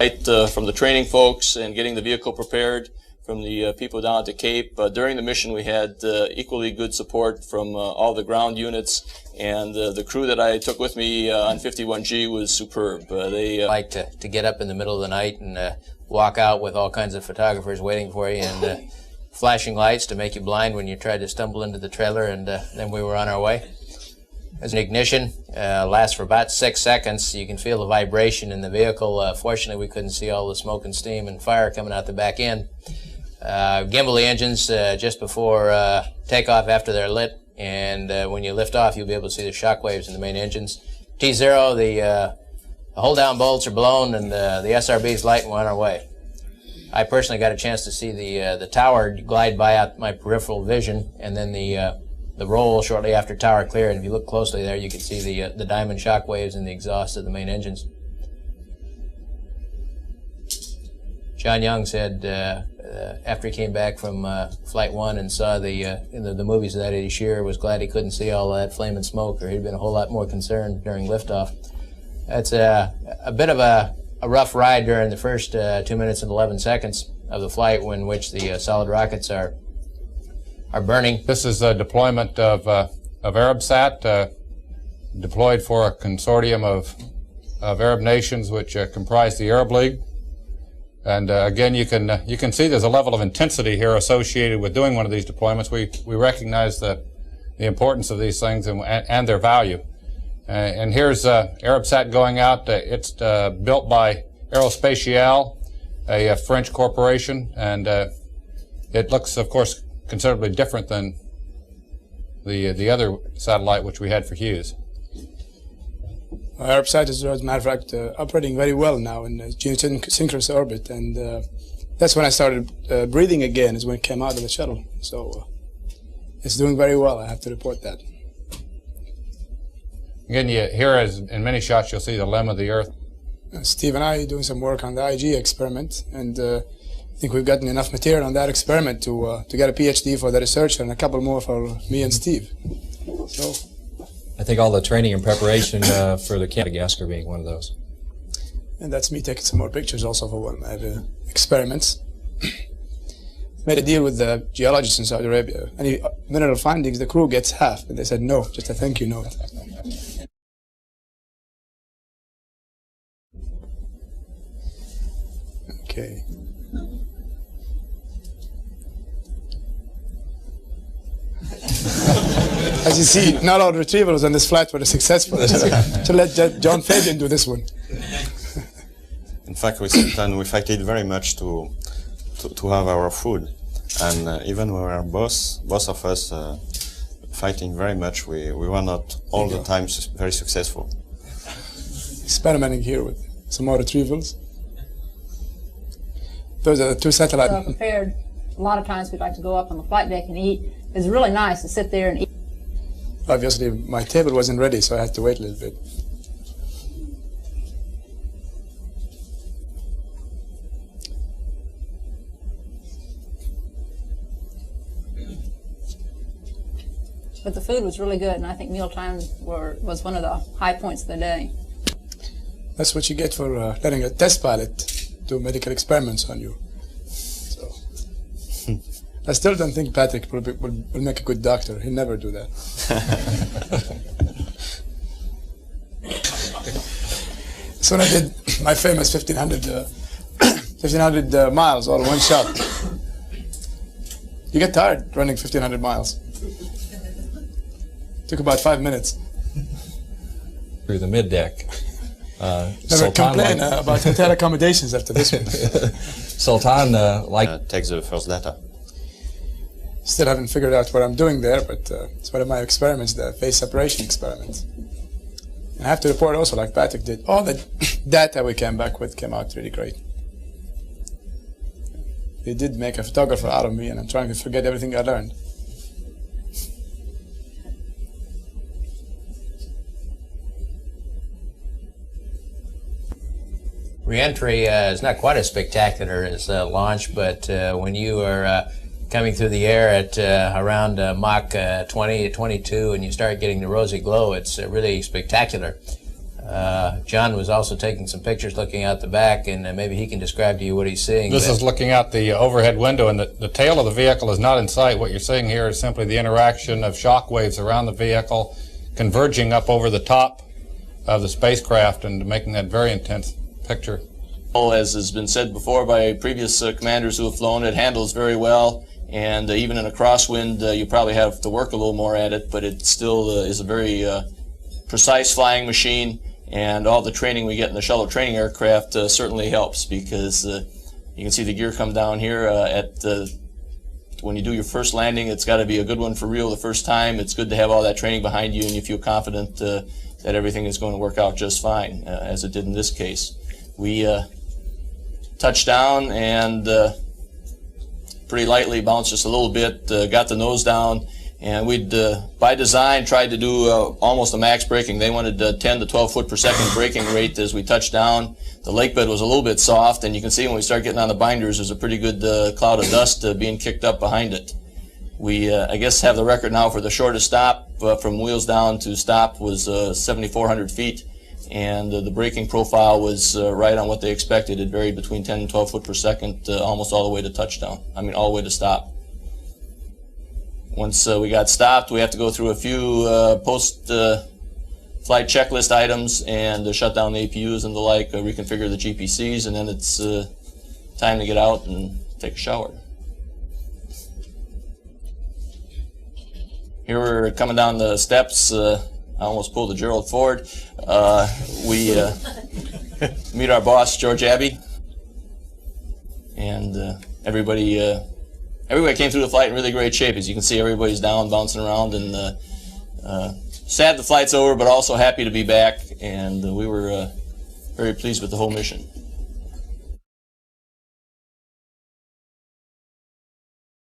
From the training folks and getting the vehicle prepared, from the people down at the Cape. During the mission, we had equally good support from all the ground units, and the crew that I took with me on 51G was superb. They like to get up in the middle of the night and walk out with all kinds of photographers waiting for you, and flashing lights to make you blind when you tried to stumble into the trailer, and then we were on our way. As an ignition lasts for about 6 seconds. You can feel the vibration in the vehicle. Fortunately, we couldn't see all the smoke and steam and fire coming out the back end. Gimbal the engines just before takeoff after they're lit, and when you lift off, you'll be able to see the shock waves in the main engines. T0, the hold-down bolts are blown, and the SRB's light, and we're on our way. I personally got a chance to see the tower glide by out my peripheral vision, and then the roll shortly after tower clear, and if you look closely there, you can see the diamond shock waves in the exhaust of the main engines. John Young said after he came back from Flight 1 and saw the movies of that Eddie Shearer, was glad he couldn't see all that flame and smoke, or he'd been a whole lot more concerned during liftoff. That's a bit of a rough ride during the first 2 minutes and 11 seconds of the flight, in which the solid rockets are burning. This is a deployment of ArabSat, deployed for a consortium of Arab nations which comprise the Arab League. And again, you can see there's a level of intensity here associated with doing one of these deployments. We recognize the importance of these things and their value. And here's ArabSat going out. It's built by Aerospatiale, a French corporation, and it looks, of course, considerably different than the other satellite which we had for Hughes. ArabSat is, as a matter of fact, operating very well now in geosynchronous orbit, and that's when I started breathing again, is when it came out of the shuttle. So it's doing very well, I have to report that. Again, here, as in many shots, you'll see the limb of the Earth. Steve and I are doing some work on the IG experiment, and I think we've gotten enough material on that experiment to get a PhD for the researcher and a couple more for me and Steve. So I think all the training and preparation for the Madagascar being one of those. And that's me taking some more pictures also for one of my experiments. Made a deal with the geologists in Saudi Arabia. Any mineral findings, the crew gets half, and they said no, just a thank you note. Okay. As you see, not all retrievals on this flight were successful. So let John Fabian do this one. In fact, we sat and we fighted very much to have our food, and even when we were both of us fighting very much, we were not all the time very successful. Experimenting here with some more retrievals. Those are the two satellites. Prepared. A lot of times we'd like to go up on the flight deck and eat. It's really nice to sit there and eat. Obviously, my table wasn't ready, so I had to wait a little bit. But the food was really good, and I think mealtime was one of the high points of the day. That's what you get for letting a test pilot do medical experiments on you. So, I still don't think Patrick will make a good doctor. He'll never do that. So when I did my famous 1,500 miles all in one shot, you get tired running 1,500 miles. Took about 5 minutes. Through the mid-deck. Never complain about hotel accommodations after this one. Sultan takes the first data. Still haven't figured out what I'm doing there, but it's one of my experiments, the phase separation experiment. And I have to report also, like Patrick did, all the data we came back with came out really great. They did make a photographer out of me, and I'm trying to forget everything I learned. Re-entry is not quite as spectacular as launch, but when you are coming through the air at around Mach 20 to 22 and you start getting the rosy glow, it's really spectacular. John was also taking some pictures looking out the back, and maybe he can describe to you what he's seeing. This is looking out the overhead window, and the tail of the vehicle is not in sight. What you're seeing here is simply the interaction of shock waves around the vehicle converging up over the top of the spacecraft and making that very intense picture. As has been said before by previous commanders who have flown, it handles very well, and even in a crosswind you probably have to work a little more at it, but it still is a very precise flying machine, and all the training we get in the shuttle training aircraft certainly helps, because you can see the gear come down here when you do your first landing. It's got to be a good one for real the first time. It's good to have all that training behind you, and you feel confident that everything is going to work out just fine, as it did in this case. We touched down and pretty lightly bounced just a little bit, got the nose down, and we'd, by design, tried to do almost a max braking. They wanted 10 to 12 foot per second braking rate as we touched down. The lake bed was a little bit soft, and you can see when we start getting on the binders, there's a pretty good cloud of dust being kicked up behind it. We, I guess, have the record now for the shortest stop from wheels down to stop was 7,400 feet. And the braking profile was right on what they expected. It varied between 10 and 12 foot per second almost all the way to touchdown. I mean, all the way to stop. Once we got stopped, we have to go through a few post-flight checklist items and shut down the APUs and the like, reconfigure the GPCs, and then it's time to get out and take a shower. Here we're coming down the steps. I almost pulled a Gerald Ford. We meet our boss, George Abbey, and everybody came through the flight in really great shape. As you can see, everybody's down, bouncing around, and sad the flight's over, but also happy to be back, and we were very pleased with the whole mission.